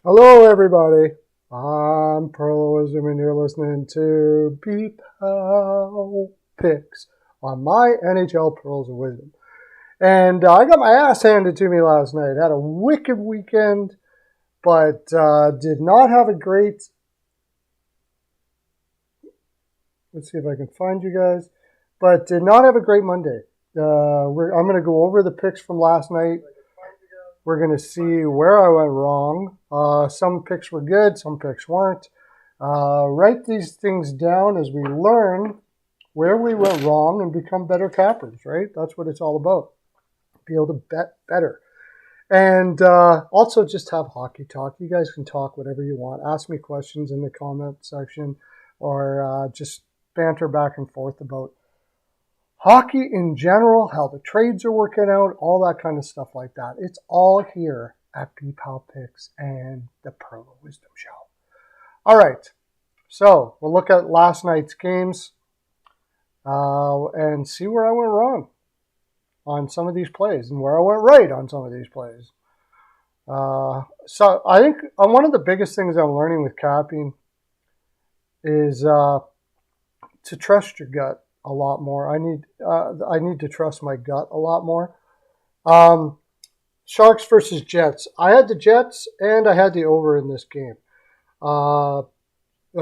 Hello, everybody. I'm Pearlo, and you're listening to Beepow Picks on my NHL Pearls of Wisdom. And I got my ass handed to me last night. Had a wicked weekend, but did not have a great. Let's see if I can find you guys. But did not have a great Monday. I'm going to go over the picks from last night. We're going to see where I went wrong. Some picks were good, some picks weren't. Write these things down as we learn where we went wrong and become better cappers, right? That's what it's all about. Be able to bet better. And also just have hockey talk. You guys can talk whatever you want. Ask me questions in the comment section or just banter back and forth about hockey in general, how the trades are working out, all that kind of stuff like that. It's all here at Beepow Picks and the Pearlo Wisdom Show. All right, so we'll look at last night's games and see where I went wrong on some of these plays and where I went right on some of these plays. So I think one of the biggest things I'm learning with capping is to trust your gut a lot more. I need to trust my gut a lot more. Sharks versus Jets. I had the Jets and I had the over in this game. I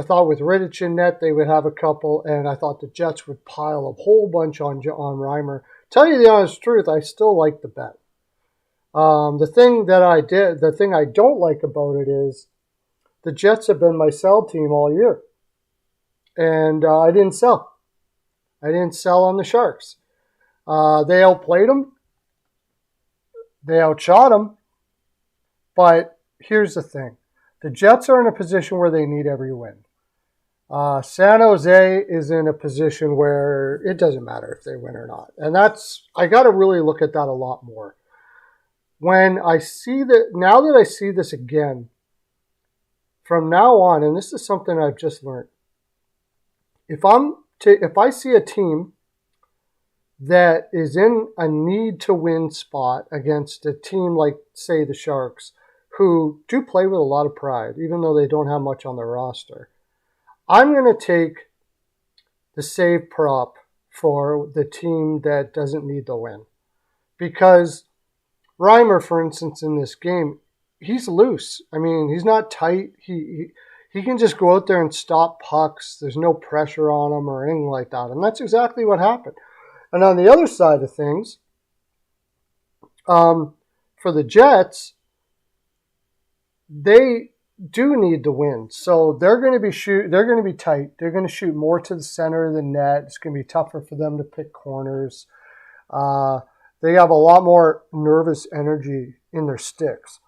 thought with Rittich in net they would have a couple, and I thought the Jets would pile a whole bunch on Reimer. Tell you the honest truth, I still like the bet. The thing I don't like about it is the Jets have been my sell team all year, and I didn't sell. I didn't sell on the Sharks. They outplayed them. They outshot them. But here's the thing. The Jets are in a position where they need every win. San Jose is in a position where it doesn't matter if they win or not. And I got to really look at that a lot more. When I see that, now that I see this again, from now on, and this is something I've just learned, if I see a team that is in a need to win spot against a team like, say, the Sharks, who do play with a lot of pride, even though they don't have much on their roster, I'm going to take the save prop for the team that doesn't need the win. Because Reimer, for instance, in this game, he's loose. I mean, he's not tight. He can just go out there and stop pucks. There's no pressure on him or anything like that. And that's exactly what happened. And on the other side of things, for the Jets, they do need to win. So they're going to be tight. They're going to shoot more to the center of the net. It's going to be tougher for them to pick corners. They have a lot more nervous energy in their sticks.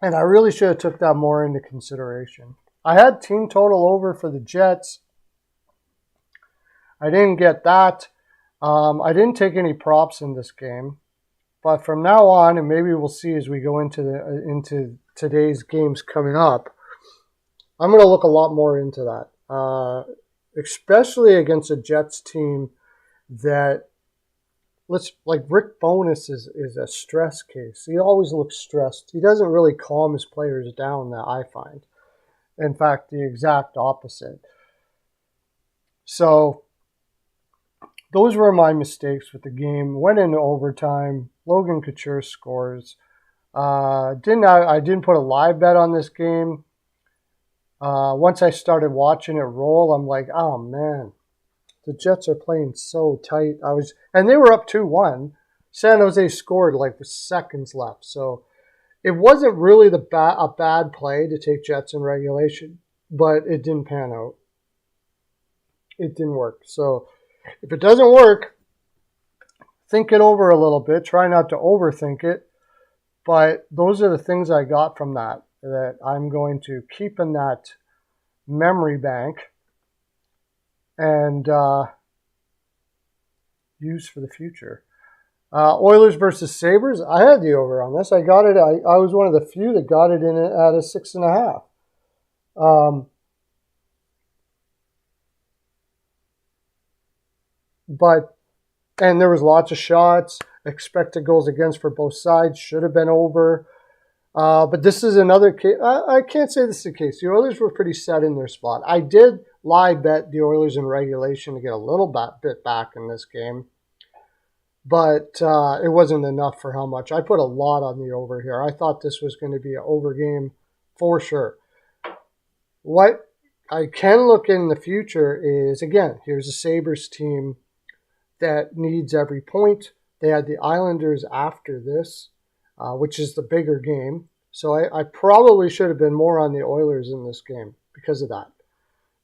And I really should have took that more into consideration. I had team total over for the Jets. I didn't get that. I didn't take any props in this game. But from now on, and maybe we'll see as we go into today's games coming up, I'm going to look a lot more into that, especially against a Jets team that, like Rick Bowness is a stress case. He always looks stressed. He doesn't really calm his players down, that I find. In fact, the exact opposite. So those were my mistakes with the game. Went into overtime. Logan Couture scores. I didn't put a live bet on this game. Once I started watching it roll, I'm like, oh man, the Jets are playing so tight. And they were up 2-1. San Jose scored like with seconds left. So it wasn't really a bad play to take Jets in regulation, but it didn't pan out. It didn't work. So if it doesn't work, think it over a little bit. Try not to overthink it. But those are the things I got from that I'm going to keep in that memory bank and use for the future. Oilers versus Sabres. I had the over on this. I got it. I was one of the few that got it in at a 6.5. And there was lots of shots. Expected goals against for both sides should have been over. But this is another case. I can't say this is the case. The Oilers were pretty set in their spot. I did lie bet the Oilers in regulation to get a little bit back in this game, but it wasn't enough for how much. I put a lot on the over here. I thought this was going to be an over game for sure. What I can look in the future is, again, here's a Sabres team that needs every point. They had the Islanders after this, which is the bigger game. So I probably should have been more on the Oilers in this game because of that.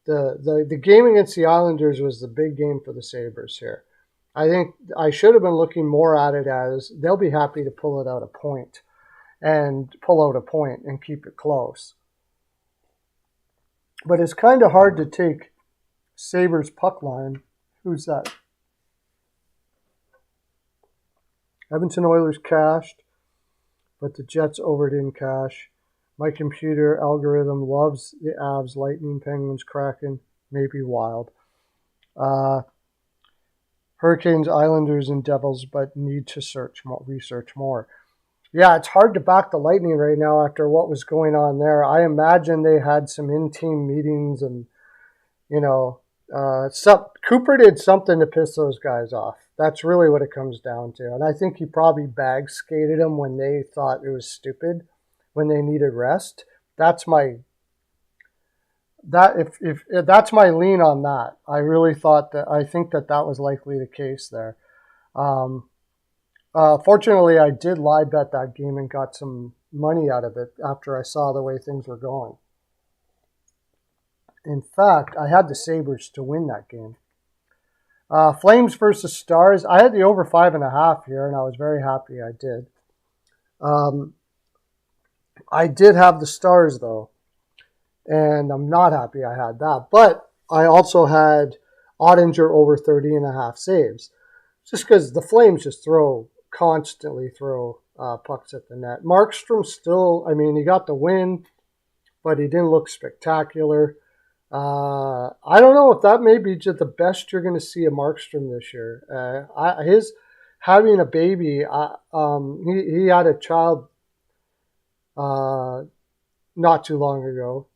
The game against the Islanders was the big game for the Sabres here. I think I should have been looking more at it as they'll be happy to pull out a point and keep it close. But it's kind of hard to take Sabres puck line. Who's that? Edmonton Oilers cashed, but the Jets over didn't cash. My computer algorithm loves the Avs, Lightning, Penguins, Kraken, maybe Wild. Hurricanes, Islanders, and Devils, but need to research more. Yeah, it's hard to back the Lightning right now after what was going on there. I imagine they had some in-team meetings and, Cooper did something to piss those guys off. That's really what it comes down to. And I think he probably bag skated them when they thought it was stupid, when they needed rest. That's my that's my lean on that. I really thought that I think that was likely the case there. Fortunately, I did lie bet that game and got some money out of it after I saw the way things were going. In fact, I had the Sabres to win that game. Flames versus Stars. I had the over 5.5 here, and I was very happy I did. I did have the Stars, though, and I'm not happy I had that. But I also had Ottinger over 30.5 saves, just because the Flames just constantly throw pucks at the net. Markstrom still, he got the win, but he didn't look spectacular. I don't know if that may be just the best you're going to see of Markstrom this year. His having a baby, he had a child not too long ago.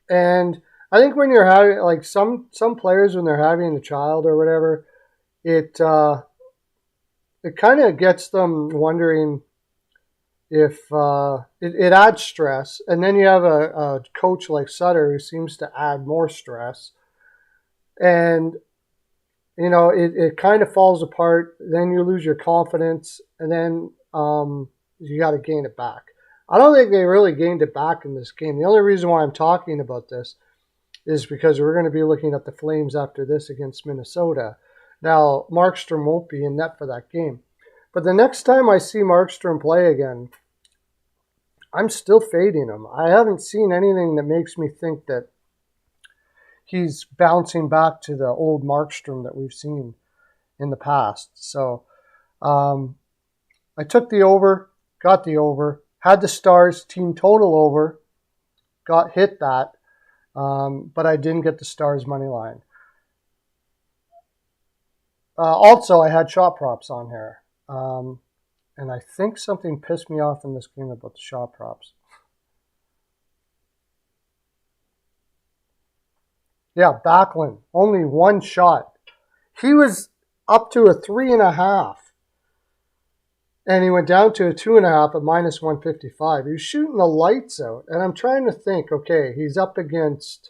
And I think when you're having, like some players, when they're having a child or whatever, it kind of gets them wondering if it adds stress. And then you have a coach like Sutter who seems to add more stress. And, it kind of falls apart. Then you lose your confidence. And then you got to gain it back. I don't think they really gained it back in this game. The only reason why I'm talking about this is because we're going to be looking at the Flames after this against Minnesota. Now, Markstrom won't be in net for that game. But the next time I see Markstrom play again, I'm still fading him. I haven't seen anything that makes me think that he's bouncing back to the old Markstrom that we've seen in the past. So I took the over, got the over, had the Stars team total over, hit that, but I didn't get the Stars money line. Also, I had shot props on here. And I think something pissed me off in this game about the shot props. Yeah, Backlund, only one shot. He was up to a 3.5. And he went down to a 2.5 at minus 155. He was shooting the lights out. And I'm trying to think, okay, he's up against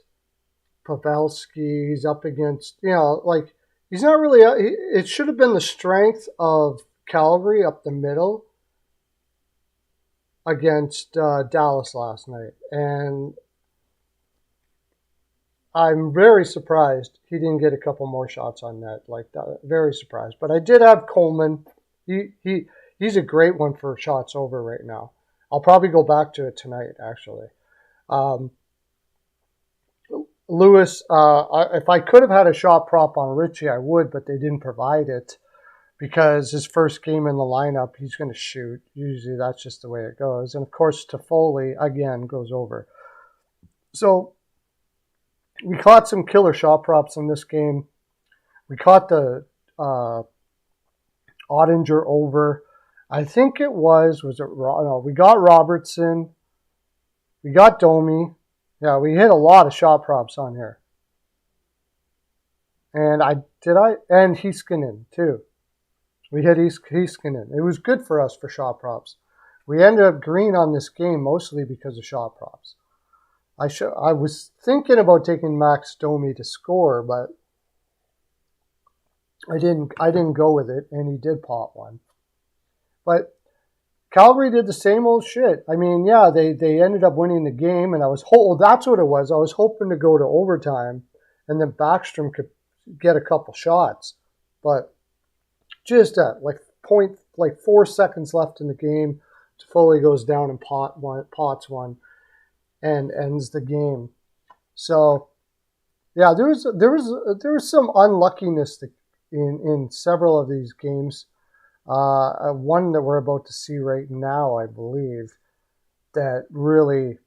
Pavelski. He's up against, he's not really, it should have been the strength of Calgary up the middle against Dallas last night. And I'm very surprised he didn't get a couple more shots on net like that. Very surprised. But I did have Coleman. He's a great one for shots over right now. I'll probably go back to it tonight, actually. Lewis, if I could have had a shot prop on Richie, I would, but they didn't provide it because his first game in the lineup, he's going to shoot. Usually that's just the way it goes. And, of course, Toffoli, again, goes over. So we caught some killer shot props in this game. We caught the Ottinger over. I think it was it, no, we got Robertson, we got Domi. Yeah, we hit a lot of shot props on here. And and Heiskanen too. We hit Heiskanen. It was good for us for shot props. We ended up green on this game mostly because of shot props. I was thinking about taking Max Domi to score, but I didn't go with it, and he did pop one. But Calgary did the same old shit. I mean, yeah, they ended up winning the game, and that's what it was. I was hoping to go to overtime, and then Backstrom could get a couple shots, but just at like 4 seconds left in the game, Toffoli goes down and pots one, and ends the game. So, yeah, there was some unluckiness in several of these games. One that we're about to see right now, I believe, that really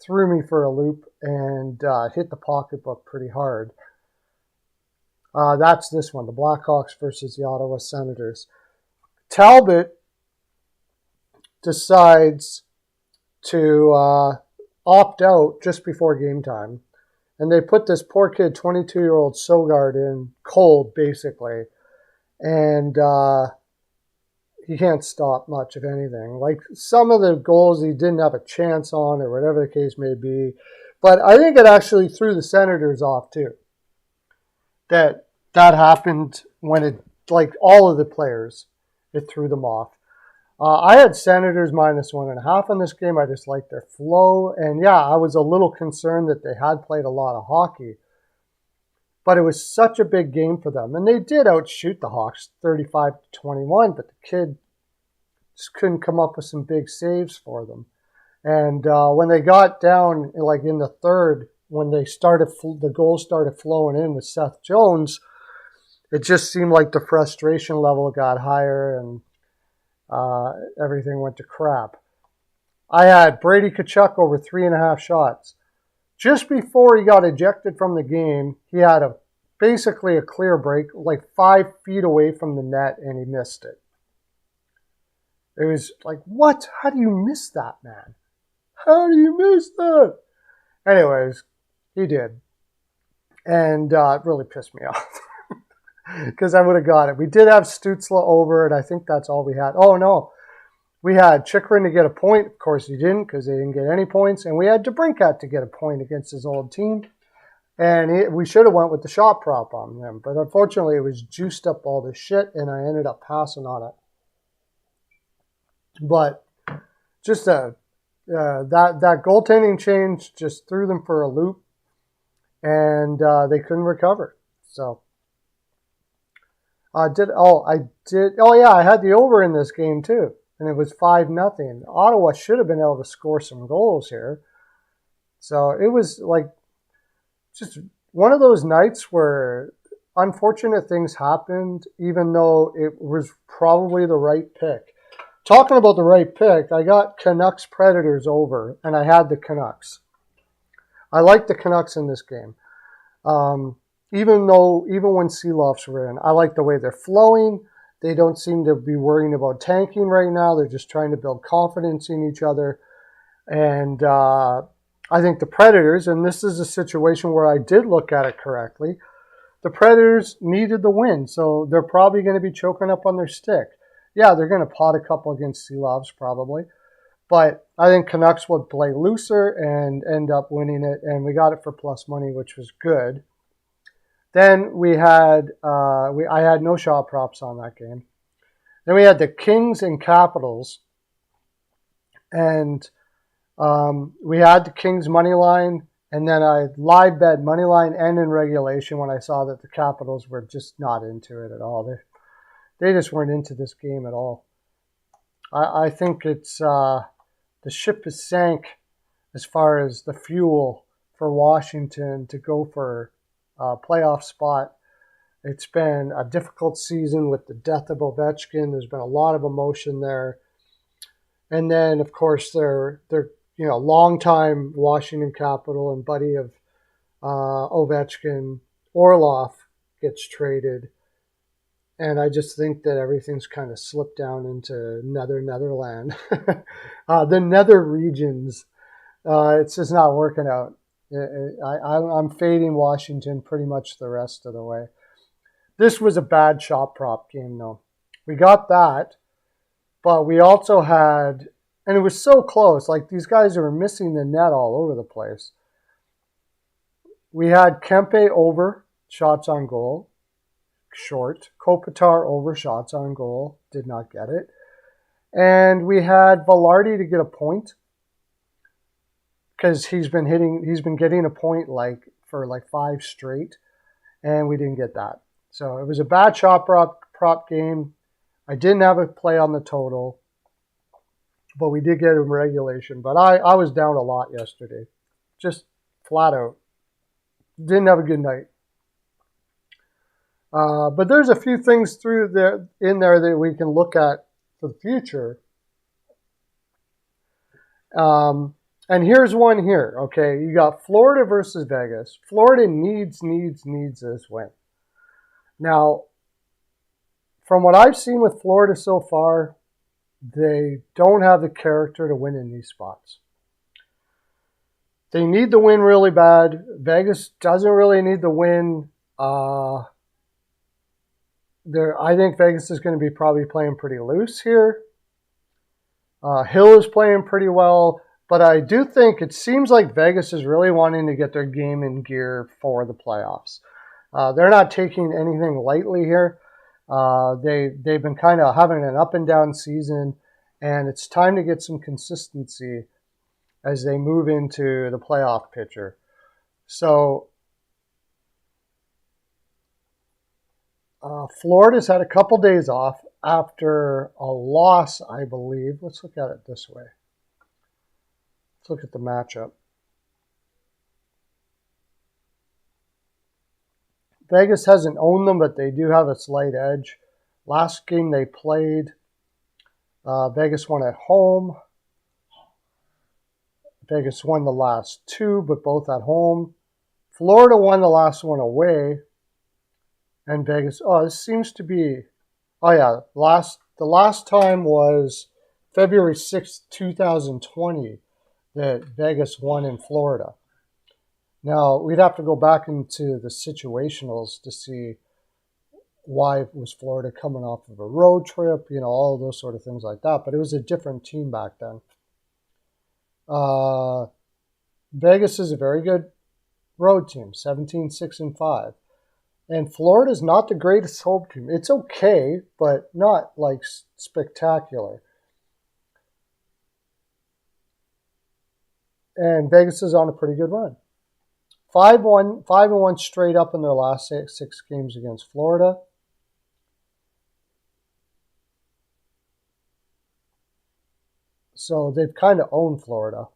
threw me for a loop and hit the pocketbook pretty hard. That's this one, the Blackhawks versus the Ottawa Senators. Talbot decides to opt out just before game time. And they put this poor kid, 22-year-old Sogard, in cold, basically. And he can't stop much of anything. Like, some of the goals he didn't have a chance on, or whatever the case may be. But I think it actually threw the Senators off, too. That happened when it, like all of the players, it threw them off. I had Senators -1.5 in this game. I just liked their flow. And yeah, I was a little concerned that they had played a lot of hockey. But it was such a big game for them. And they did outshoot the Hawks 35-21, but the kid just couldn't come up with some big saves for them. And when they got down, like in the third, when the goals started flowing in with Seth Jones, it just seemed like the frustration level got higher and everything went to crap. I had Brady Tkachuk over 3.5 shots. Just before he got ejected from the game, he had basically a clear break, like 5 feet away from the net, and he missed it. It was like, what? How do you miss that, man? How do you miss that? Anyways, he did. And it really pissed me off because I would have got it. We did have Stützle over, and I think that's all we had. Oh, no. We had Chychrun to get a point. Of course, he didn't because they didn't get any points. And we had DeBrincat to get a point against his old team. And we should have went with the shot prop on him. But unfortunately, it was juiced up all this shit, and I ended up passing on it. But just that goaltending change just threw them for a loop, and they couldn't recover. So I had the over in this game too, and it was 5-0. Ottawa should have been able to score some goals here. So it was like just one of those nights where unfortunate things happened, even though it was probably the right pick. Talking about the right pick, I got Canucks Predators over, and I had the Canucks. I like the Canucks in this game. Even when Seeloffs were in, I like the way they're flowing. They don't seem to be worrying about tanking right now. They're just trying to build confidence in each other. And I think the Predators, and this is a situation where I did look at it correctly, the Predators needed the win, so they're probably going to be choking up on their stick. Yeah, they're going to pot a couple against Seeloffs probably. But I think Canucks would play looser and end up winning it, and we got it for plus money, which was good. Then we had I had no shot props on that game. Then we had the Kings and Capitals, and we had the Kings money line, and then I live bet money line and in regulation when I saw that the Capitals were just not into it at all. They just weren't into this game at all. I think it's the ship has sank as far as the fuel for Washington to go for a playoff spot. It's been a difficult season with the death of Ovechkin. There's been a lot of emotion there. And then, of course, they're longtime Washington Capital and buddy of Ovechkin, Orlov, gets traded. And I just think that everything's kind of slipped down into Netherland, the nether regions. It's just not working out. I'm fading Washington pretty much the rest of the way. This was a bad shot prop game, though. We got that, but we also had, and it was so close. Like these guys were missing the net all over the place. We had Kempe over shots on goal, short. Kopitar over shots on goal, did not get it. And we had Velarde to get a point because he's been getting a point for 5 straight, and we didn't get that. So it was a bad shot prop game. I didn't have a play on the total, but we did get in regulation. But I was down a lot yesterday, just flat out. Didn't have a good night. But there's a few things in there that we can look at for the future. And here's one here. Okay, you got Florida versus Vegas. Florida needs this win. Now, from what I've seen with Florida so far, they don't have the character to win in these spots. They need the win really bad. Vegas doesn't really need the win. I think Vegas is going to be probably playing pretty loose here. Hill is playing pretty well, but I do think it seems like Vegas is really wanting to get their game in gear for the playoffs. They're not taking anything lightly here. They've been kind of having an up and down season, and it's time to get some consistency as they move into the playoff picture. So Florida's had a couple days off after a loss, I believe. Let's look at it this way. Let's look at the matchup. Vegas hasn't owned them, but they do have a slight edge. Last game they played, Vegas won at home. Vegas won the last 2, but both at home. Florida won the last one away. And Vegas, this seems to be, the last time was February 6th, 2020 that Vegas won in Florida. Now, we'd have to go back into the situationals to see why was Florida coming off of a road trip, all of those sort of things like that. But it was a different team back then. Vegas is a very good road team, 17-6-5. And Florida's not the greatest home team. It's okay, but not spectacular. And Vegas is on a pretty good run. 5-1 straight up in their last 6 games against Florida. So they've kind of owned Florida.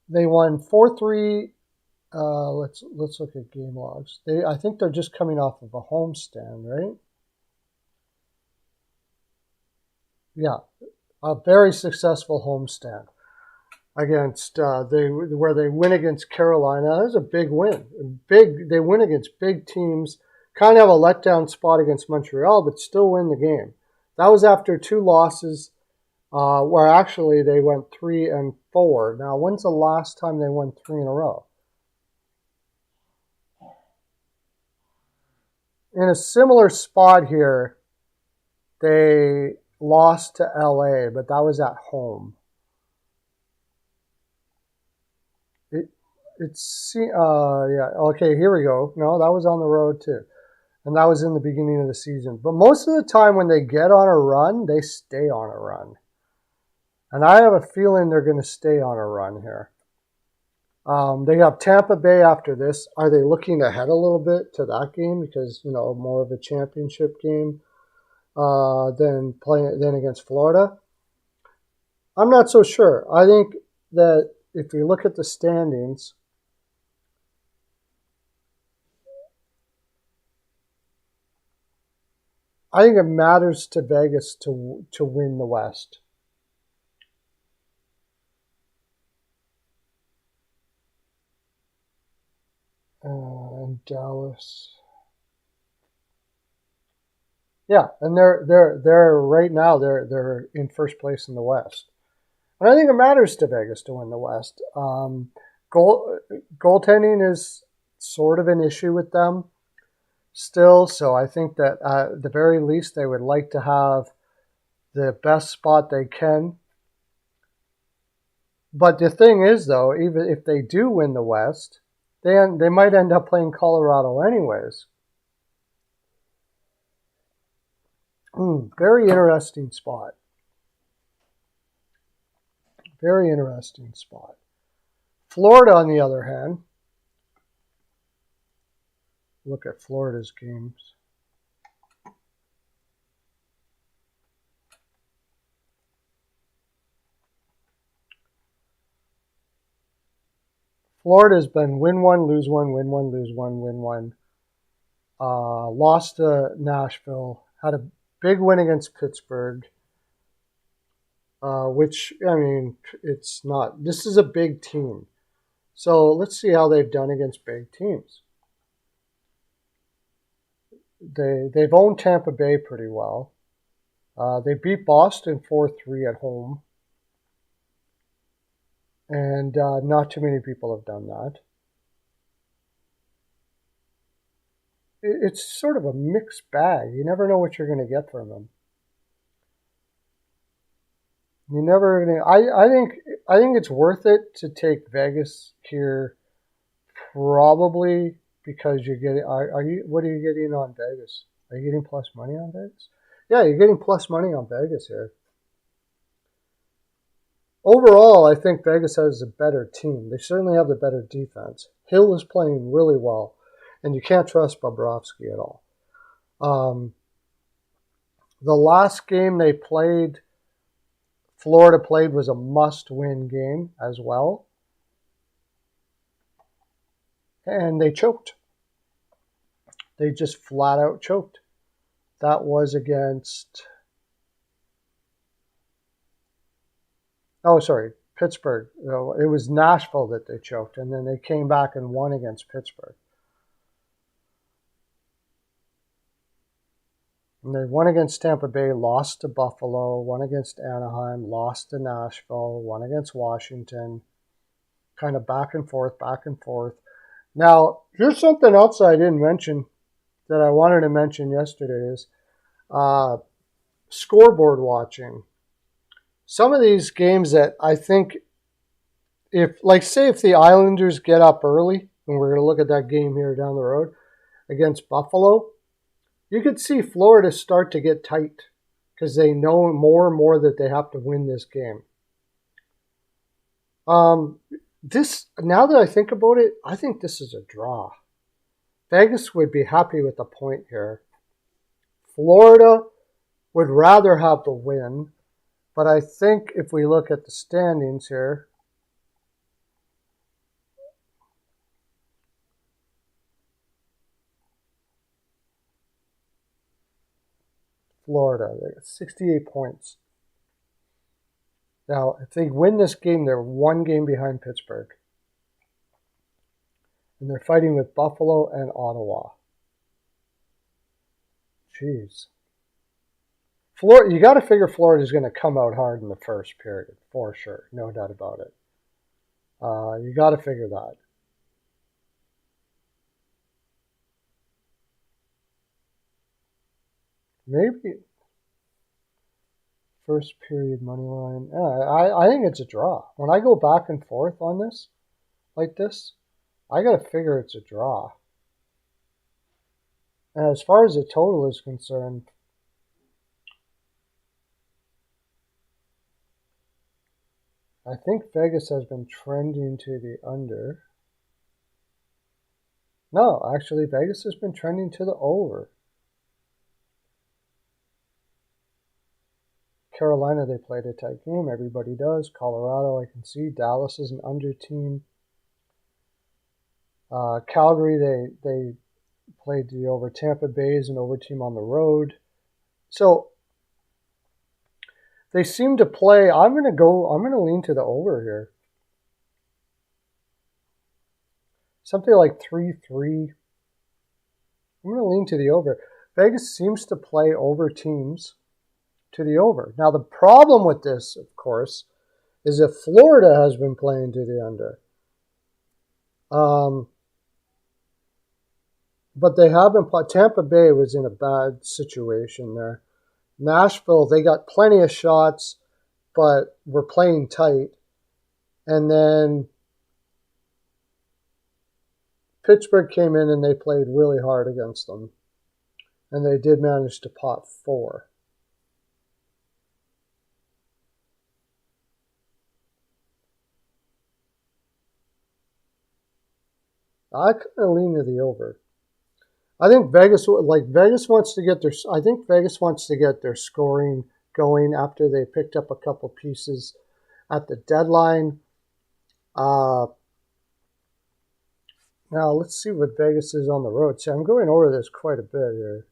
They won 4-3. Let's look at game logs. I think they're just coming off of a homestand, right? Yeah, a very successful homestand against where they win against Carolina. That was a big win. They win against big teams. Kind of have a letdown spot against Montreal, but still win the game. That was after 2 losses, where actually they went 3-4. Now, when's the last time they won 3 in a row? In a similar spot here, they lost to LA, but that was at home. Okay, here we go. No, that was on the road too. And that was in the beginning of the season. But most of the time when they get on a run, they stay on a run. And I have a feeling they're going to stay on a run here. They have Tampa Bay after this. Are they looking ahead a little bit to that game because, more of a championship game than against Florida? I'm not so sure. I think that if you look at the standings, I think it matters to Vegas to win the West. And Dallas. Yeah, and they're right now they're in first place in the West. And I think it matters to Vegas to win the West. Goal goaltending is sort of an issue with them still, so I think that at the very least they would like to have the best spot they can. But the thing is, though, even if they do win the West, they might end up playing Colorado anyways. Very interesting spot. Very interesting spot. Florida, on the other hand, look at Florida's games. Florida's been win one, lose one, win one, lose one, win one. Lost to Nashville, had a big win against Pittsburgh, which, I mean, it's not. This is a big team. So let's see how they've done against big teams. They've owned Tampa Bay pretty well. They beat Boston 4-3 at home. And not too many people have done that. It's sort of a mixed bag. You never know what you're going to get from them. You never. I think it's worth it to take Vegas here, probably because you're getting. Are you? What are you getting on Vegas? Are you getting plus money on Vegas? Yeah, you're getting plus money on Vegas here. Overall, I think Vegas has a better team. They certainly have the better defense. Hill is playing really well, and you can't trust Bobrovsky at all. The last game they played, Florida played, was a must-win game as well, and they choked. They just flat out choked. That was against... Oh, sorry, Pittsburgh. It was Nashville that they choked, and then they came back and won against Pittsburgh. And they won against Tampa Bay, lost to Buffalo, won against Anaheim, lost to Nashville, won against Washington. Kind of back and forth, back and forth. Now, here's something else I didn't mention that I wanted to mention yesterday is scoreboard watching. Some of these games that I think, say if the Islanders get up early, and we're going to look at that game here down the road against Buffalo, you could see Florida start to get tight because they know more and more that they have to win this game. Now that I think about it, I think this is a draw. Vegas would be happy with the point here. Florida would rather have the win. But I think if we look at the standings here, Florida, they got 68 points. Now, if they win this game, they're one game behind Pittsburgh. And they're fighting with Buffalo and Ottawa. Jeez. You got to figure Florida's going to come out hard in the first period, for sure. No doubt about it. You got to figure that. Maybe first period money line. I think it's a draw. When I go back and forth on this, like this, I got to figure it's a draw. And as far as the total is concerned, I think Vegas has been trending to the under. No, actually, Vegas has been trending to the over. Carolina, they played a tight game. Everybody does. Colorado, I can see. Dallas is an under team. Calgary, they played the over. Tampa Bay is an over team on the road. So they seem to play. I'm going to lean to the over here. Something like 3-3. I'm going to lean to the over. Vegas seems to play over teams to the over. Now, the problem with this, of course, is that Florida has been playing to the under. But they have been. Tampa Bay was in a bad situation there. Nashville, they got plenty of shots, but were playing tight. And then Pittsburgh came in and they played really hard against them. And they did manage to pot 4. I kind of lean to the over. I think Vegas wants to get their scoring going after they picked up a couple pieces at the deadline. Now let's see what Vegas is on the road. See, I'm going over this quite a bit here.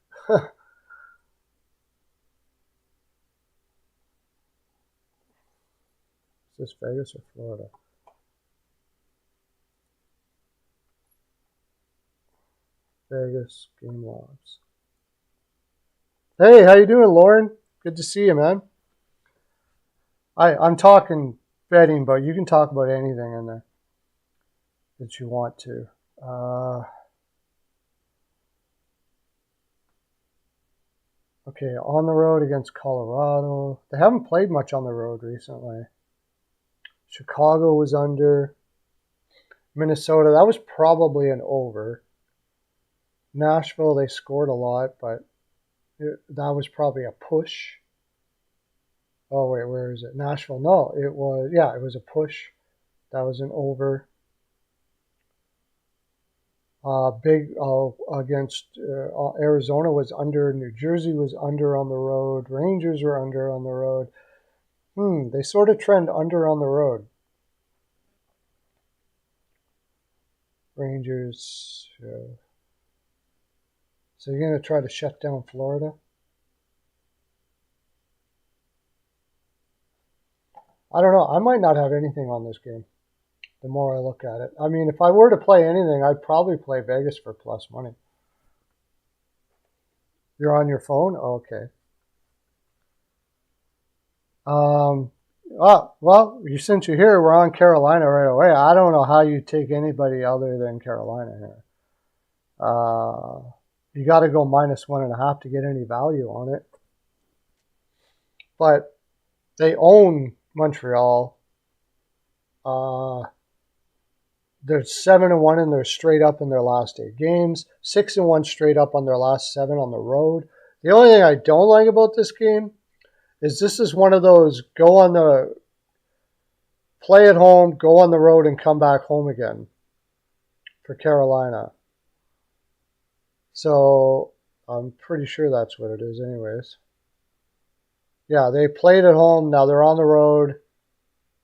Is this Vegas or Florida? Vegas game logs. Hey, how you doing, Lauren? Good to see you, man. I'm talking betting, but you can talk about anything in there that you want to. Okay, on the road against Colorado. They haven't played much on the road recently. Chicago was under. Minnesota, that was probably an over. Nashville, they scored a lot, but that was probably a push. Oh, wait, where is it? Nashville, no, it was a push. That was an over. Against Arizona was under. New Jersey was under on the road. Rangers were under on the road. They sort of trend under on the road. Rangers. So you're going to try to shut down Florida? I don't know. I might not have anything on this game the more I look at it. I mean, if I were to play anything, I'd probably play Vegas for plus money. You're on your phone? Okay. Well, since you're here, we're on Carolina right away. I don't know how you take anybody other than Carolina here. You got to go -1.5 to get any value on it. But they own Montreal. They're 7-1 and they're straight up in their last 8 games. 6-1 straight up on their last 7 on the road. The only thing I don't like about this game is this is one of those play at home, go on the road, and come back home again for Carolina. So I'm pretty sure that's what it is anyways. Yeah, they played at home. Now they're on the road.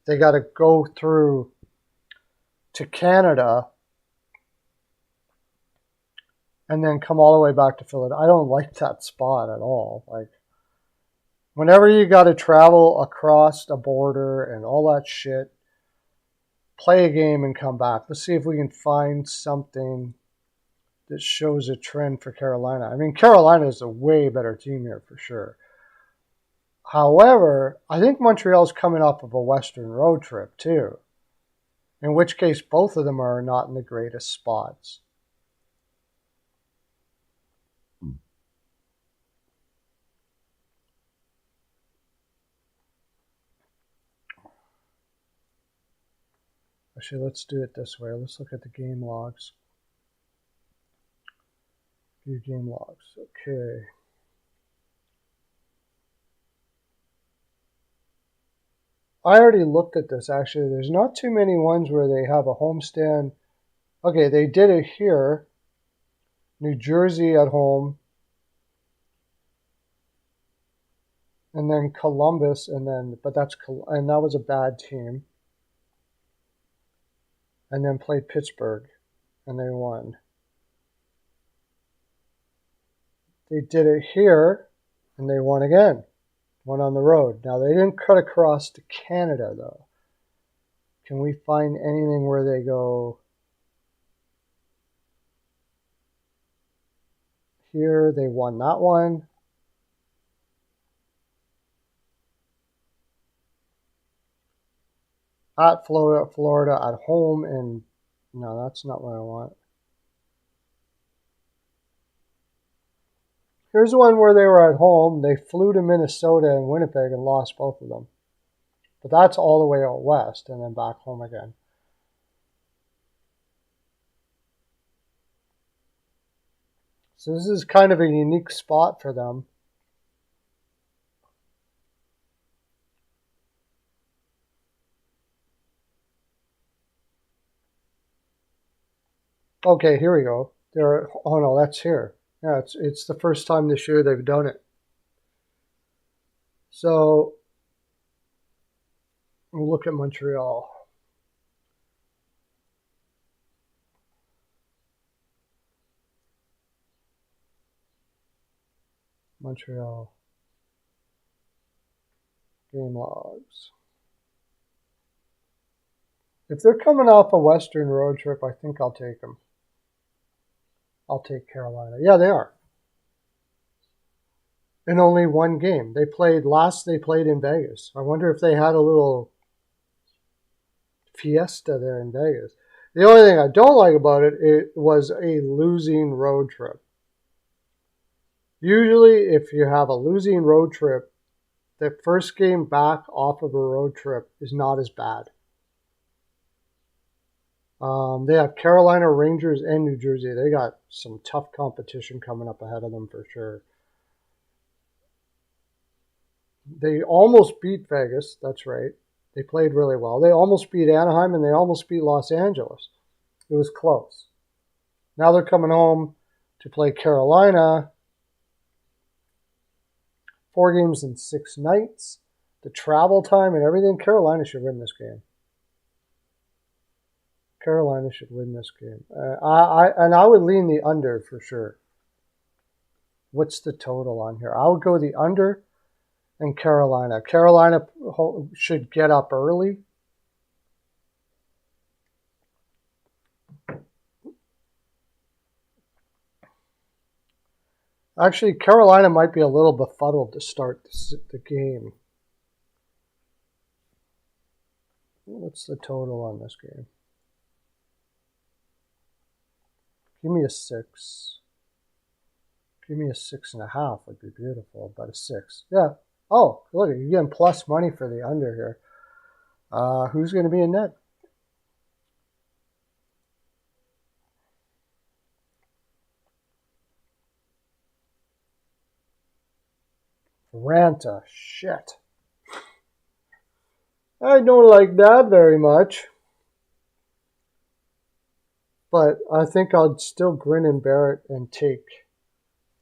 They got to go through to Canada and then come all the way back to Philadelphia. I don't like that spot at all. Like, whenever you got to travel across a border and all that shit, play a game and come back. Let's see if we can find something that shows a trend for Carolina. I mean, Carolina is a way better team here for sure. However, I think Montreal's coming off of a Western road trip too, in which case both of them are not in the greatest spots. Actually, let's do it this way. Let's look at the game logs. View game logs. Okay. I already looked at this, actually. There's not too many ones where they have a homestand. Okay, they did it here. New Jersey at home. And then Columbus, and that was a bad team. And then played Pittsburgh, and they won. They did it here, and they won again. Won on the road. Now, they didn't cut across to Canada, though. Can we find anything where they go here. They won that one. At Florida at home, and no, that's not what I want. Here's one where they were at home. They flew to Minnesota and Winnipeg and lost both of them. But that's all the way out west and then back home again. So this is kind of a unique spot for them. Okay, here we go. Oh no, that's here. Yeah, it's the first time this year they've done it. So we'll look at Montreal. Montreal. Game logs. If they're coming off a Western road trip, I think I'll take them. I'll take Carolina. Yeah, they are. In only one game. They played in Vegas. I wonder if they had a little fiesta there in Vegas. The only thing I don't like about it was a losing road trip. Usually, if you have a losing road trip, the first game back off of a road trip is not as bad. They have Carolina, Rangers, and New Jersey. They got some tough competition coming up ahead of them for sure. They almost beat Vegas. That's right. They played really well. They almost beat Anaheim, and they almost beat Los Angeles. It was close. Now they're coming home to play Carolina. 4 games in 6 nights. The travel time and everything. Carolina should win this game. Carolina should win this game. I would lean the under for sure. What's the total on here? I would go the under and Carolina. Carolina should get up early. Actually, Carolina might be a little befuddled to start the game. What's the total on this game? Give me a 6. Give me a 6.5 would be beautiful, but a 6. Yeah. Oh, look, you're getting plus money for the under here. Who's going to be in net? Ranta. Shit. I don't like that very much. But I think I'd still grin and bear it and take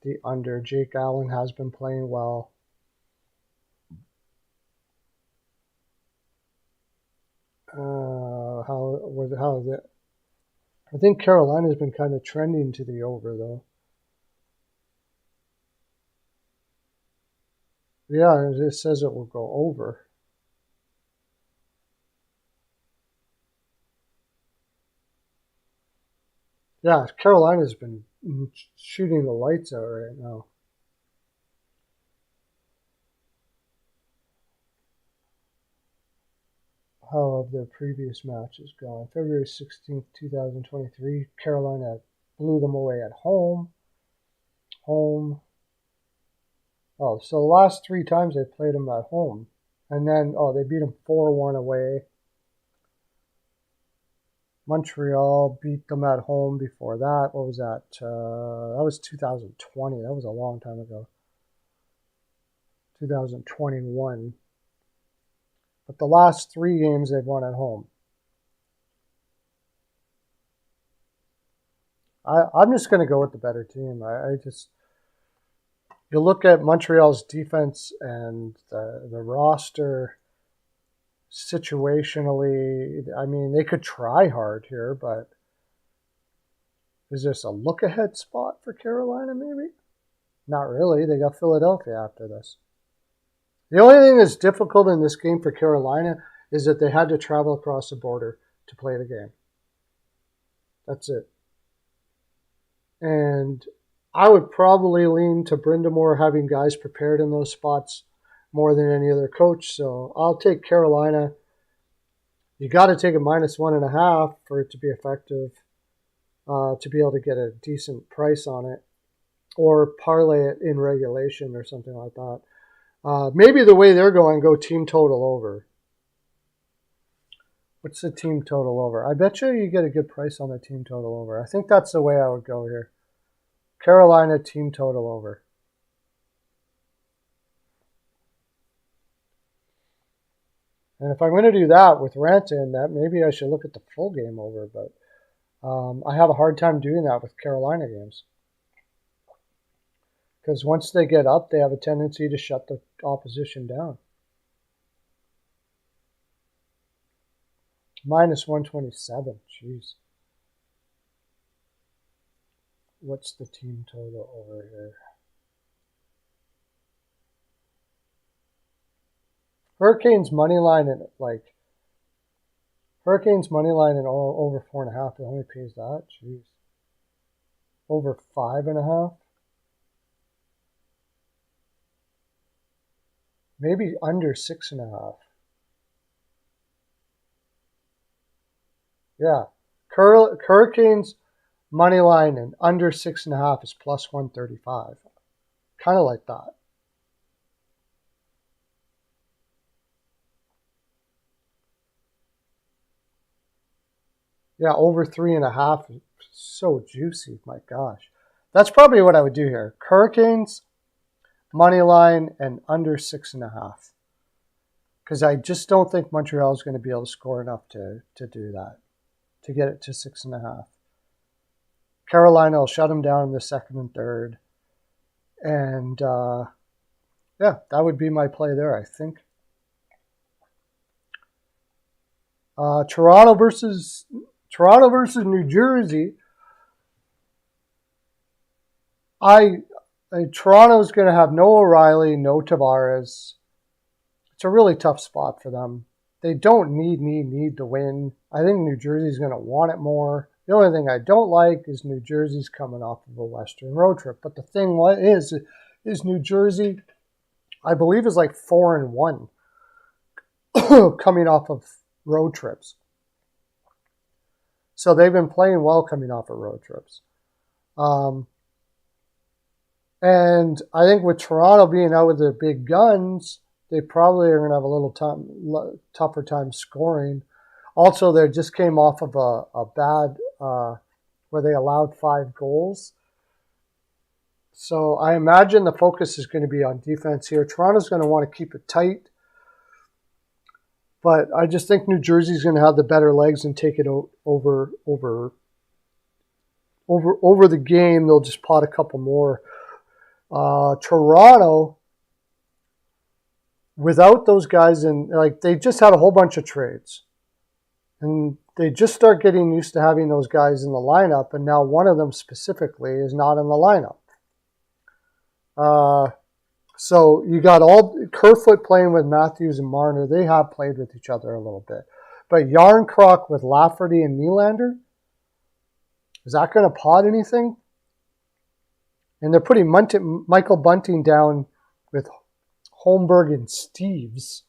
the under. Jake Allen has been playing well. How is it? I think Carolina's been kind of trending to the over, though. Yeah, it says it will go over. Yeah, Carolina's been shooting the lights out right now. How have their previous matches gone? February 16th, 2023, Carolina blew them away at home. Oh, so the last 3 times they played them at home. And then, they beat them 4-1 away. Montreal beat them at home before that. What was that? That was 2020. That was a long time ago. 2021. But the last 3 games they've won at home. I'm just going to go with the better team. You look at Montreal's defense and the roster situationally. I mean, they could try hard here, but is this a look-ahead spot for Carolina maybe? Not really. They got Philadelphia after this. The only thing that's difficult in this game for Carolina is that they had to travel across the border to play the game. That's it. And I would probably lean to Brindamore having guys prepared in those spots more than any other coach. So I'll take Carolina. You got to take a -1.5 for it to be effective, to be able to get a decent price on it, or parlay it in regulation or something like that. Maybe the way they're going, go team total over. What's the team total over? I bet you get a good price on the team total over. I think that's the way I would go here. Carolina team total over. And if I'm going to do that with Ranton, that maybe I should look at the full game over. But I have a hard time doing that with Carolina games. Because once they get up, they have a tendency to shut the opposition down. -127. Jeez. What's the team total over here? Hurricanes money line and Hurricanes money line and over 4.5. It only pays that. Jeez. Over 5.5. Maybe under 6.5. Yeah. Hurricanes money line and under 6.5 is +135. Kind of like that. Yeah, over 3.5. So juicy. My gosh. That's probably what I would do here. Hurricanes money line and under 6.5. Because I just don't think Montreal is going to be able to score enough to do that, to get it to 6.5. Carolina will shut them down in the second and third. And yeah, that would be my play there, I think. Toronto versus New Jersey. Toronto's going to have no O'Reilly, no Tavares. It's a really tough spot for them. They don't need to win. I think New Jersey's going to want it more. The only thing I don't like is New Jersey's coming off of a Western road trip. But the thing is New Jersey, I believe, is like 4-1 coming off of road trips. So they've been playing well coming off of road trips. And I think with Toronto being out with their big guns, they probably are going to have a little tougher time scoring. Also, they just came off of a bad where they allowed 5 goals. So I imagine the focus is going to be on defense here. Toronto's going to want to keep it tight. But I just think New Jersey's going to have the better legs and take it over the game. They'll just pot a couple more. Toronto, without those guys they just had a whole bunch of trades. And they just start getting used to having those guys in the lineup. And now one of them specifically is not in the lineup. So you got Kerfoot playing with Matthews and Marner. They have played with each other a little bit. But Yarncroc with Lafferty and Nylander, is that going to pot anything? And they're putting Michael Bunting down with Holmberg and Steves.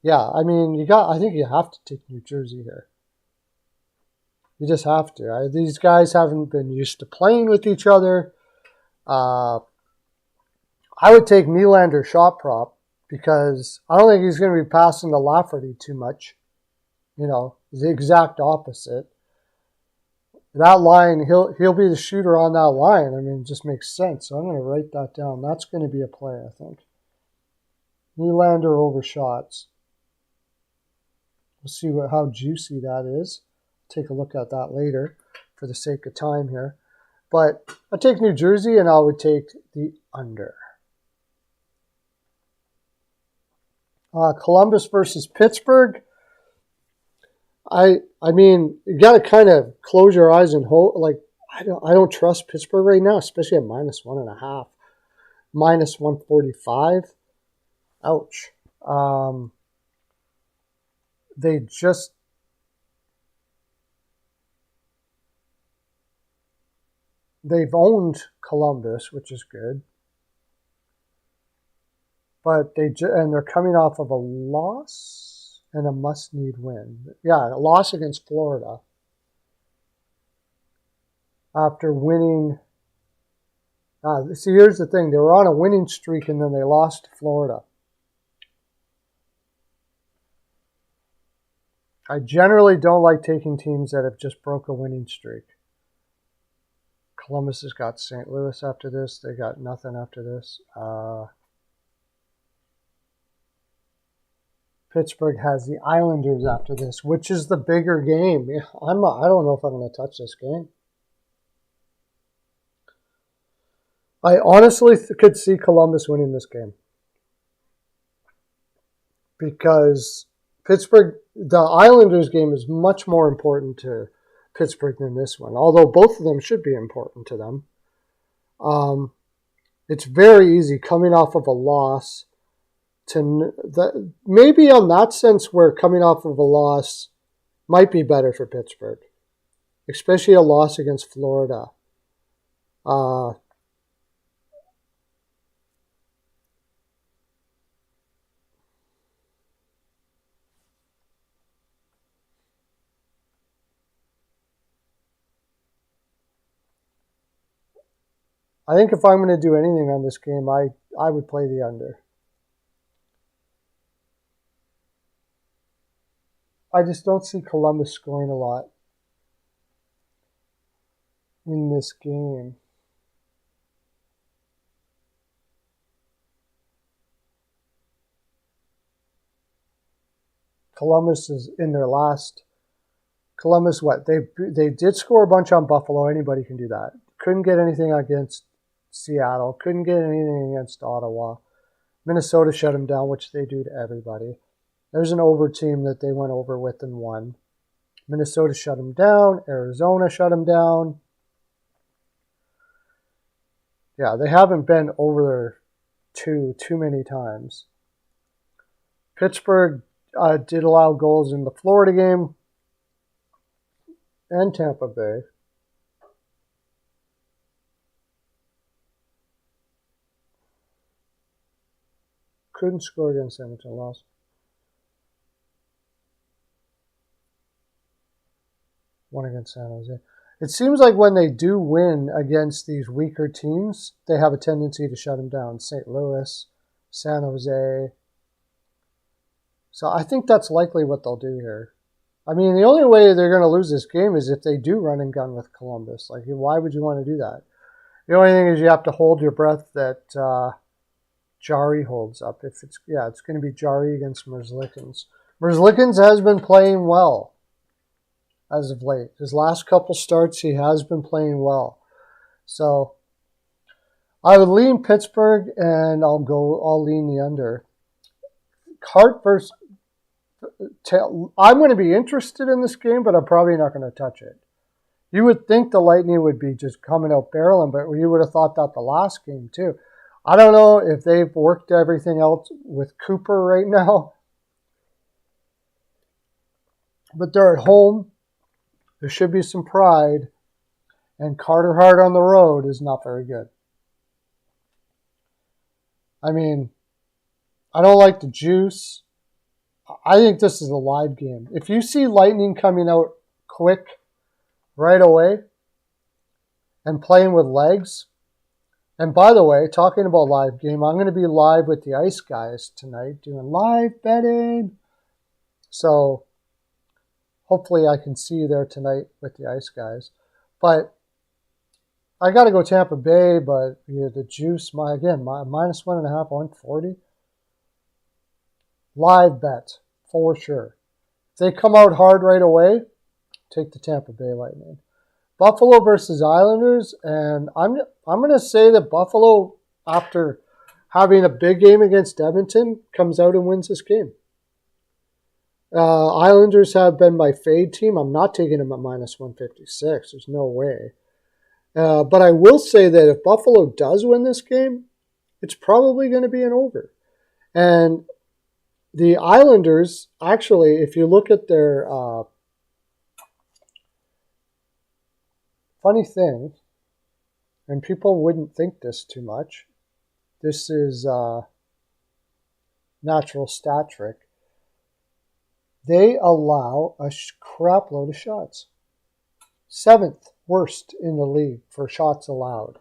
Yeah, I mean, I think you have to take New Jersey here. You just have to. These guys haven't been used to playing with each other. I would take Nylander shot prop because I don't think he's going to be passing to Lafferty too much. The exact opposite. That line, he'll be the shooter on that line. I mean, it just makes sense. So I'm going to write that down. That's going to be a play, I think. Nylander over shots. We'll see how juicy that is. Take a look at that later for the sake of time here. But I'll take New Jersey and I would take the under. Columbus versus Pittsburgh. I mean, you got to kind of close your eyes and hope. I don't trust Pittsburgh right now, especially at -1.5, -145. Ouch. They just. they've owned Columbus, which is good. But they're coming off of a loss and a must-need win. Yeah, a loss against Florida after winning. See, here's the thing. They were on a winning streak, and then they lost to Florida. I generally don't like taking teams that have just broke a winning streak. Columbus has got St. Louis after this. They got nothing after this. Pittsburgh has the Islanders after this, which is the bigger game. I don't know if I'm going to touch this game. I honestly could see Columbus winning this game because Pittsburgh, the Islanders game is much more important to Pittsburgh than this one, although both of them should be important to them. It's very easy coming off of a loss maybe on that sense where coming off of a loss might be better for Pittsburgh, especially a loss against Florida. I think if I'm going to do anything on this game, I would play the under. I just don't see Columbus scoring a lot in this game. Columbus is in their last. Columbus, what? They did score a bunch on Buffalo. Anybody can do that. Couldn't get anything against Seattle. Couldn't get anything against Ottawa. Minnesota shut them down, which they do to everybody. There's an over team that they went over with and won. Minnesota shut them down. Arizona shut them down. Yeah, they haven't been over too many times. Pittsburgh did allow goals in the Florida game and Tampa Bay. Couldn't score against Edmonton, lost. One against San Jose. It seems like when they do win against these weaker teams, they have a tendency to shut them down. St. Louis, San Jose. So I think that's likely what they'll do here. I mean, the only way they're going to lose this game is if they do run and gun with Columbus. Like, why would you want to do that? The only thing is you have to hold your breath that Jari holds up. It's going to be Jari against Merzlikins. Merzlikins has been playing well as of late. His last couple starts, he has been playing well. So I would lean Pittsburgh, and I'll lean the under. Hart versus I'm going to be interested in this game, but I'm probably not going to touch it. You would think the Lightning would be just coming out barreling, but you would have thought that the last game too. I don't know if they've worked everything else with Cooper right now, but they're at home. There should be some pride, and Carter Hart on the road is not very good. I mean, I don't like the juice. I think this is a live game. If you see Lightning coming out quick right away and playing with legs, and by the way, talking about live game, I'm going to be live with the Ice Guys tonight doing live betting. So hopefully I can see you there tonight with the Ice Guys. But I got to go Tampa Bay, but the juice, minus 1.5, 140. Live bet, for sure. If they come out hard right away, take the Tampa Bay Lightning. Buffalo versus Islanders, and I'm going to say that Buffalo, after having a big game against Edmonton, comes out and wins this game. Islanders have been my fade team. I'm not taking them at minus 156. There's no way. But I will say that if Buffalo does win this game, it's probably going to be an over. And the Islanders, actually, if you look at their funny thing, and people wouldn't think this too much. This is natural stat trick. They allow a crap load of shots. 7th worst in the league for shots allowed.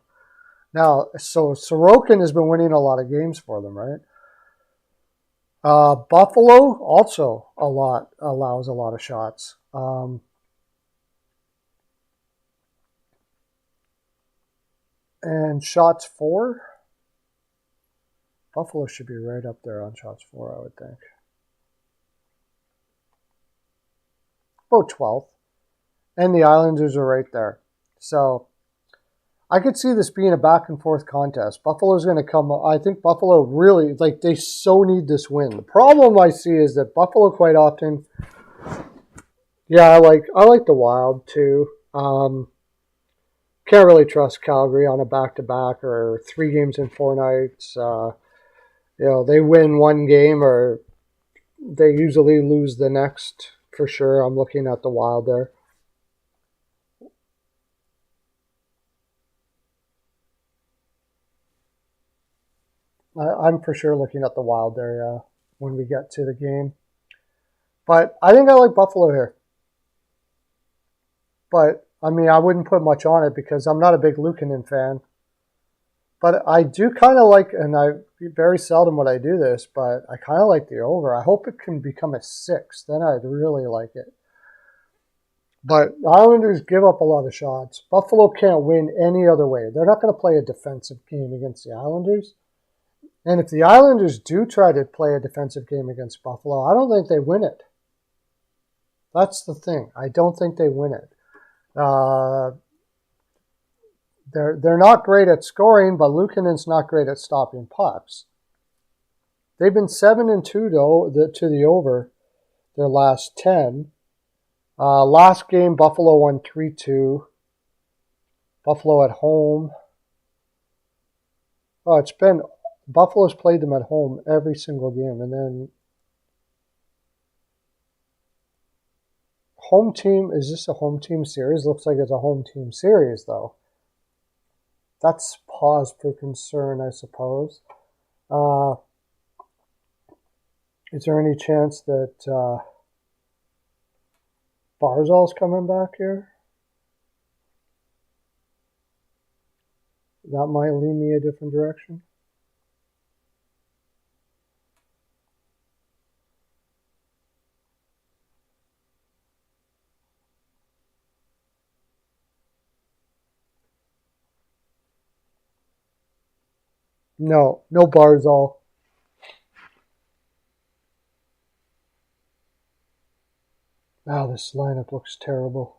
Now, so Sorokin has been winning a lot of games for them, right? Buffalo also allows a lot of shots. And shots for, Buffalo should be right up there on shots for, I would think. About 12th. And the Islanders are right there. So I could see this being a back and forth contest. Buffalo's going to come. I think Buffalo really, like, they so need this win. The problem I see is that Buffalo quite often, yeah, I like the Wild too. Can't really trust Calgary on a back-to-back or 3 games in 4 nights. They win one game or they usually lose the next for sure. I'm looking at the Wild there. I'm for sure looking at the Wild there when we get to the game. But I think I like Buffalo here. But, I mean, I wouldn't put much on it because I'm not a big Luukkonen fan. But I do kind of like, and I very seldom would I do this, but I kind of like the over. I hope it can become a 6. Then I'd really like it. But the Islanders give up a lot of shots. Buffalo can't win any other way. They're not going to play a defensive game against the Islanders. And if the Islanders do try to play a defensive game against Buffalo, I don't think they win it. That's the thing. I don't think they win it. They're not great at scoring, but Luukkonen's not great at stopping pucks. They've been 7-2 though to the over their last 10. Last game, Buffalo won 3-2. Buffalo at home. Buffalo's played them at home every single game. And then home team, is this a home team series? Looks like it's a home team series, though. That's pause for concern, I suppose. Is there any chance that Barzal's coming back here? That might lead me a different direction. No Barzal. Wow, this lineup looks terrible.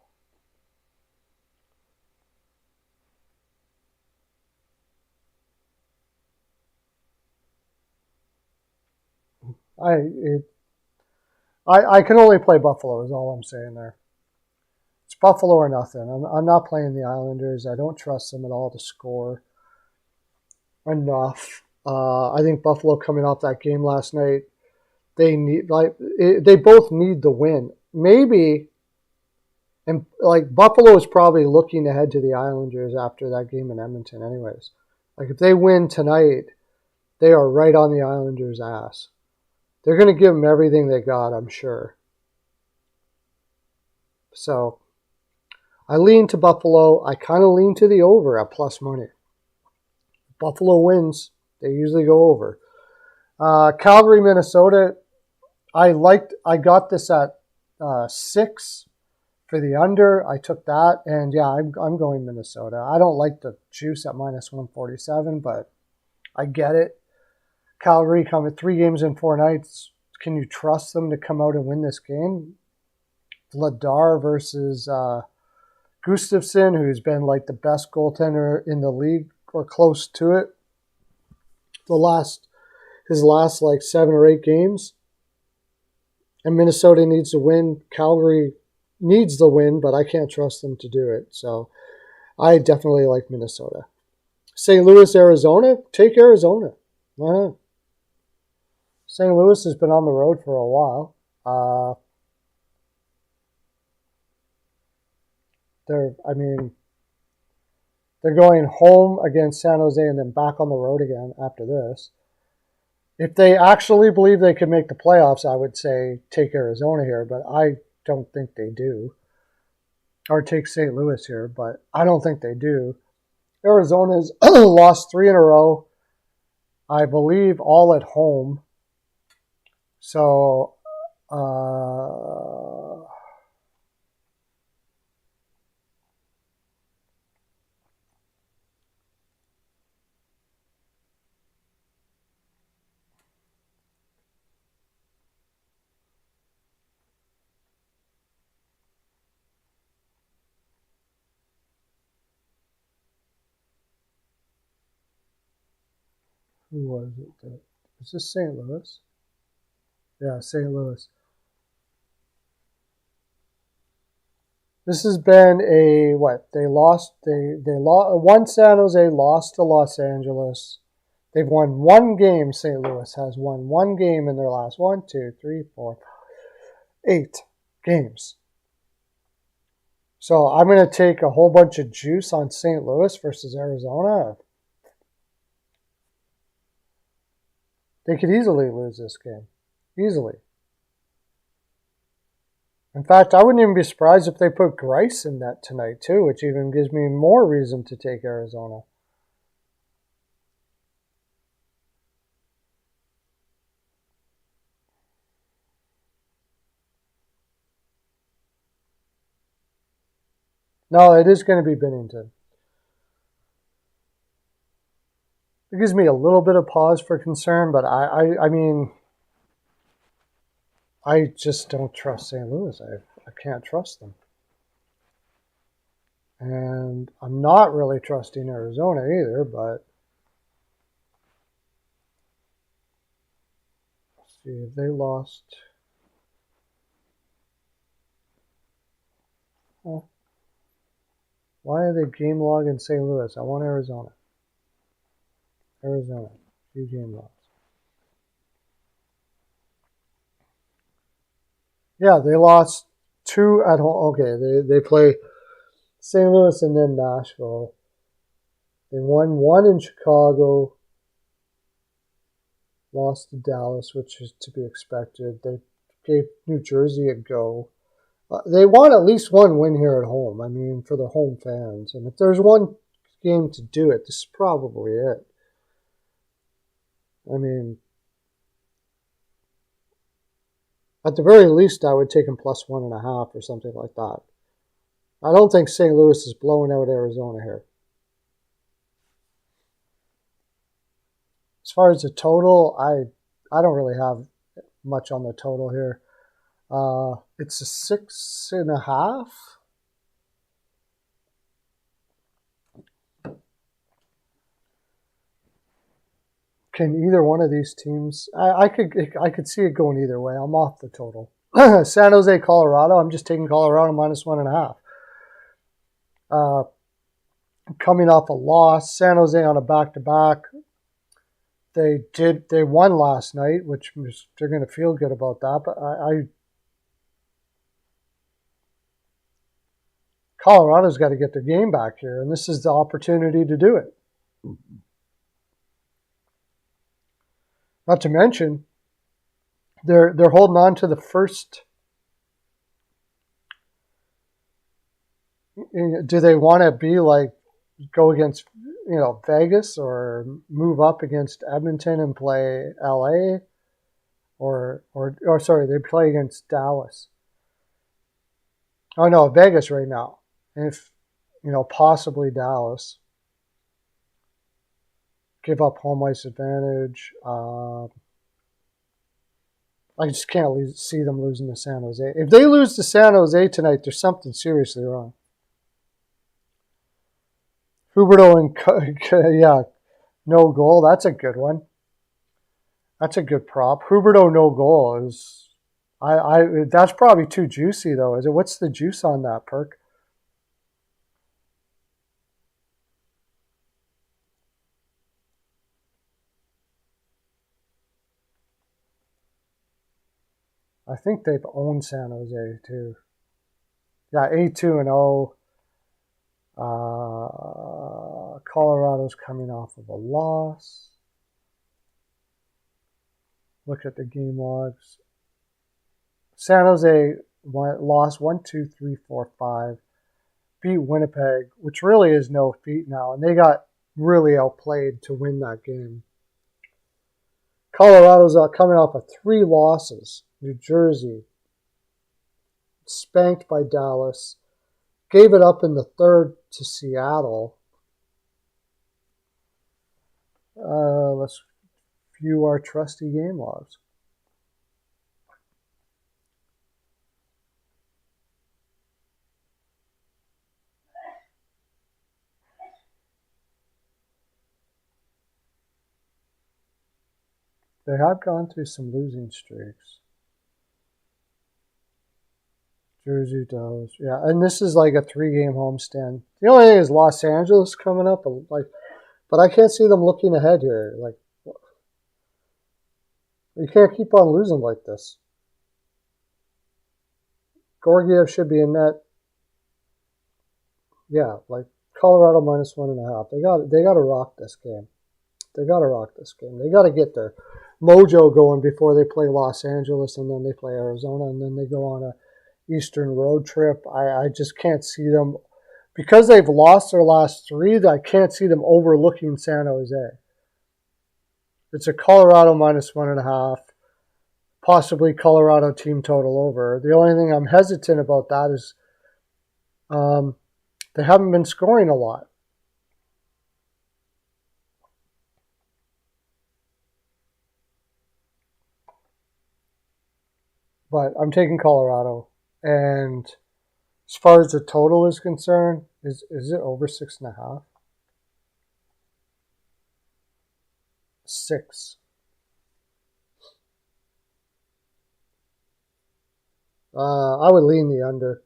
I can only play Buffalo is all I'm saying there. It's Buffalo or nothing. I'm not playing the Islanders. I don't trust them at all to score enough. I think Buffalo coming off that game last night, they both need the win. Maybe, and like Buffalo is probably looking ahead to the Islanders after that game in Edmonton anyways. Like if they win tonight, they are right on the Islanders' ass. They're going to give them everything they got, I'm sure. So I lean to Buffalo. I kind of lean to the over at plus money. Buffalo wins. They usually go over. Calgary, Minnesota. I got this at 6 for the under. I took that, and yeah, I'm going Minnesota. I don't like the juice at minus 147, but I get it. Calgary coming 3 games in 4 nights. Can you trust them to come out and win this game? Vladar versus Gustafsson, who's been like the best goaltender in the league or close to it. His last like 7 or 8 games. And Minnesota needs to win. Calgary needs the win, but I can't trust them to do it. So I definitely like Minnesota. St. Louis, Arizona. Take Arizona. Why not? St. Louis has been on the road for a while. They're going home against San Jose and then back on the road again after this. If they actually believe they can make the playoffs, I would say take Arizona here, but I don't think they do. Or take St. Louis here, but I don't think they do. Arizona's lost 3 in a row, I believe, all at home. So, who was it? Is this St. Louis? Yeah, St. Louis. This has been a what? They lost. They won San Jose, lost to Los Angeles. They've won one game. St. Louis has won one game in their last 1, 2, 3, 4, 8 games. So I'm going to take a whole bunch of juice on St. Louis versus Arizona. They could easily lose this game. Easily. In fact, I wouldn't even be surprised if they put Grice in that tonight, too, which even gives me more reason to take Arizona. No, it is going to be Binnington. It gives me a little bit of pause for concern, but I mean, I just don't trust St. Louis. I can't trust them. And I'm not really trusting Arizona either, but let's see if they lost. Oh, why are they game log in St. Louis? I want Arizona. Arizona, few game logs. Yeah, they lost 2 at home. Okay, they play St. Louis and then Nashville. They won 1 in Chicago, lost to Dallas, which is to be expected. They gave New Jersey a go. They want at least one win here at home. I mean, for the home fans. And if there's one game to do it, this is probably it. I mean, at the very least, I would take them plus 1.5 or something like that. I don't think St. Louis is blowing out Arizona here. As far as the total, I don't really have much on the total here. It's a 6.5. Can either one of these teams? I could see it going either way. I'm off the total. San Jose, Colorado. I'm just taking Colorado minus 1.5. Coming off a loss, San Jose on a back-to-back. They won last night, which they're going to feel good about that. But Colorado's got to get their game back here, and this is the opportunity to do it. Not to mention, they're holding on to the first. Do they want to be like go against Vegas or move up against Edmonton and play LA, or sorry, they play against Dallas. Oh no, Vegas right now. If possibly Dallas. Give up home ice advantage. I just can't see them losing to San Jose. If they lose to San Jose tonight, there's something seriously wrong. Huberdeau and yeah, no goal. That's a good one. That's a good prop. Huberdeau no goal is. That's probably too juicy though. Is it? What's the juice on that, Perk? I think they've owned San Jose too. Yeah, 8-2-0. Colorado's coming off of a loss. Look at the game logs. San Jose lost 1-2-3-4-5. Beat Winnipeg, which really is no feat now, and they got really outplayed to win that game. Colorado's coming off of 3 losses. New Jersey, spanked by Dallas, gave it up in the third to Seattle. Let's view our trusty game logs. They have gone through some losing streaks. Jersey does. Yeah, and this is like a 3-game homestand. The only thing is Los Angeles coming up, but I can't see them looking ahead here. Like, you can't keep on losing like this. Georgiev should be in net. Yeah, like Colorado -1.5. They got to rock this game. They got to rock this game. They got to get their mojo going before they play Los Angeles, and then they play Arizona, and then they go on a Eastern road trip. I just can't see them, because they've lost their last 3. I can't see them overlooking San Jose. It's a Colorado -1.5, possibly Colorado team total over. The only thing I'm hesitant about that is they haven't been scoring a lot. But I'm taking Colorado. And as far as the total is concerned, is it over 6.5? 6. I would lean the under.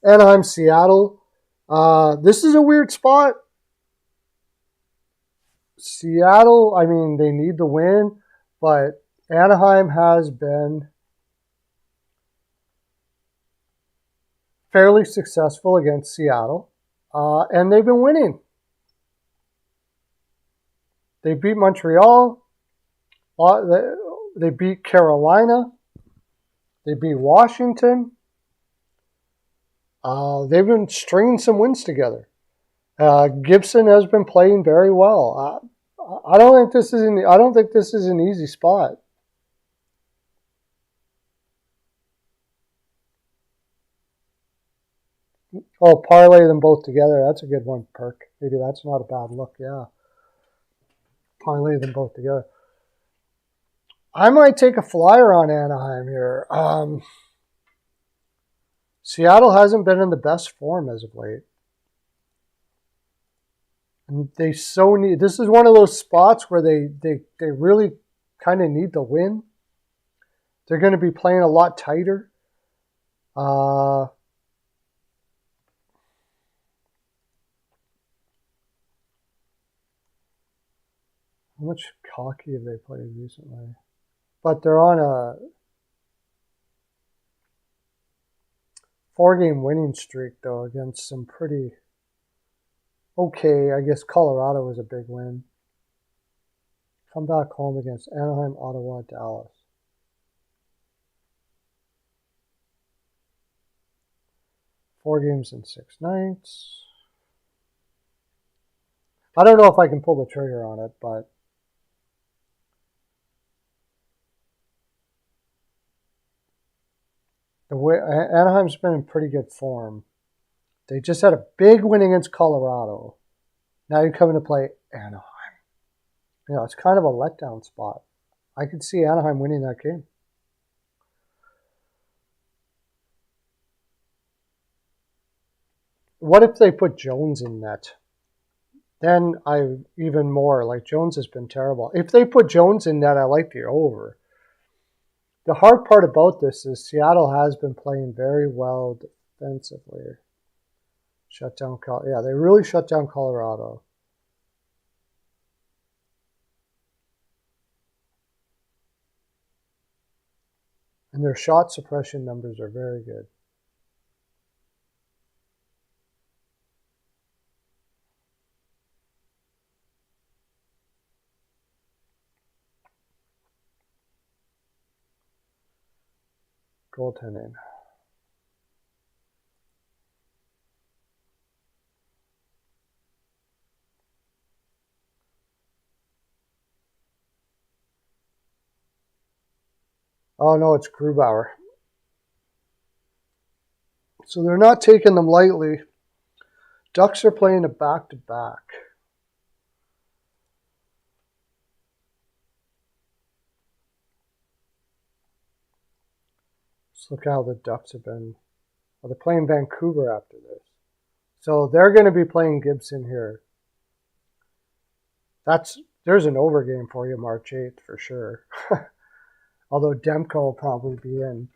Anaheim, Seattle. This is a weird spot. Seattle, I mean, they need the win, but Anaheim has been fairly successful against Seattle, and they've been winning. They beat Montreal. They beat Carolina. They beat Washington. They've been stringing some wins together. Gibson has been playing very well. I don't think this is an easy spot. Oh, parlay them both together. That's a good one, Perk. Maybe that's not a bad look. Yeah, parlay them both together. I might take a flyer on Anaheim here. Seattle hasn't been in the best form as of late. And they so need. This is one of those spots where they really kind of need the win. They're going to be playing a lot tighter. How much hockey have they played recently? But they're on a 4-game winning streak, though, against some pretty okay. I guess Colorado was a big win. Come back home against Anaheim, Ottawa, Dallas. Four games in 6 nights. I don't know if I can pull the trigger on it, but the way Anaheim's been in pretty good form. They just had a big win against Colorado. Now you're coming to play Anaheim. You know, it's kind of a letdown spot. I could see Anaheim winning that game. What if they put Jones in net? Then I even more, like Jones has been terrible. If they put Jones in net, I like the over. The hard part about this is Seattle has been playing very well defensively. They really shut down Colorado. And their shot suppression numbers are very good. Goaltending. Oh, no, it's Grubauer. So they're not taking them lightly. Ducks are playing a back-to-back. Let's look how the Ducks have been. Well, they're playing Vancouver after this. So they're going to be playing Gibson here. There's an overgame for you March 8th for sure. Although Demko will probably be in.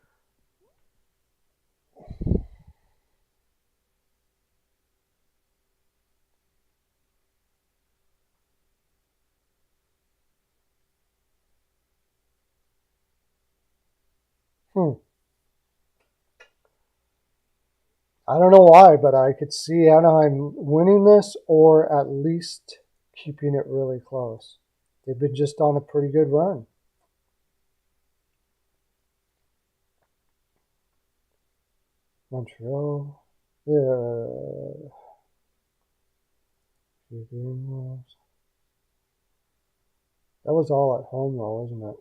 I don't know why, but I could see Anaheim winning this or at least keeping it really close. They've been just on a pretty good run. Montreal. Yeah. That was all at home though, wasn't it?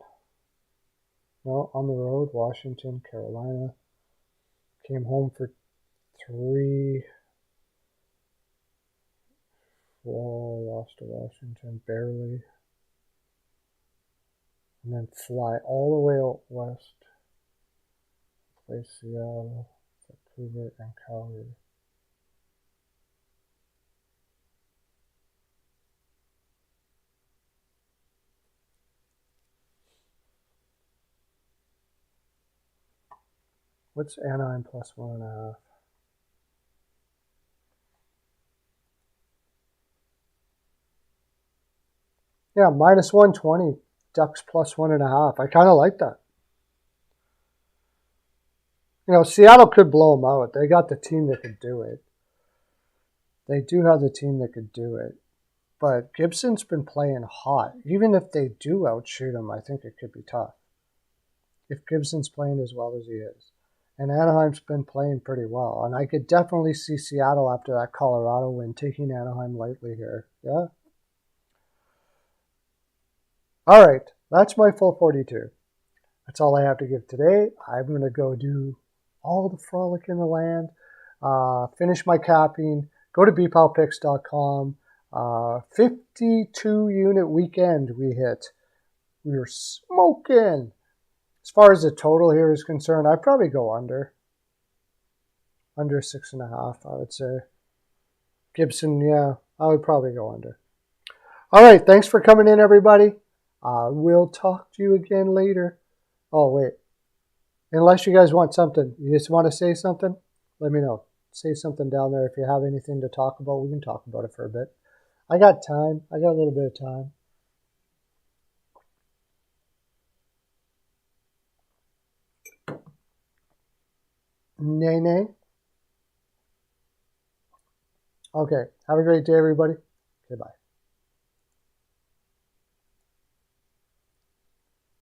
No, on the road, Washington, Carolina. Came home for 3. Lost to Washington, barely. And then fly all the way out west. Play Seattle, Vancouver, and Calgary. What's Anaheim plus 1.5? Yeah, minus 120. Ducks plus 1.5. I kind of like that. You know, Seattle could blow them out. They got the team that could do it. They do have the team that could do it. But Gibson's been playing hot. Even if they do outshoot him, I think it could be tough. If Gibson's playing as well as he is. And Anaheim's been playing pretty well. And I could definitely see Seattle after that Colorado win taking Anaheim lightly here. Yeah. All right. That's my full 42. That's all I have to give today. I'm going to go do all the frolic in the land, finish my capping, go to bpalpicks.com. 52 unit weekend we hit. We were smoking. As far as the total here is concerned, I'd probably go under 6.5, I would say. Gibson, yeah, I would probably go under. All right, thanks for coming in, everybody. We'll talk to you again later. Oh, wait. Unless you guys want something, you just want to say something, let me know. Say something down there. If you have anything to talk about, we can talk about it for a bit. I got time. I got a little bit of time. Nay, nay. Okay. Have a great day, everybody. Okay, bye.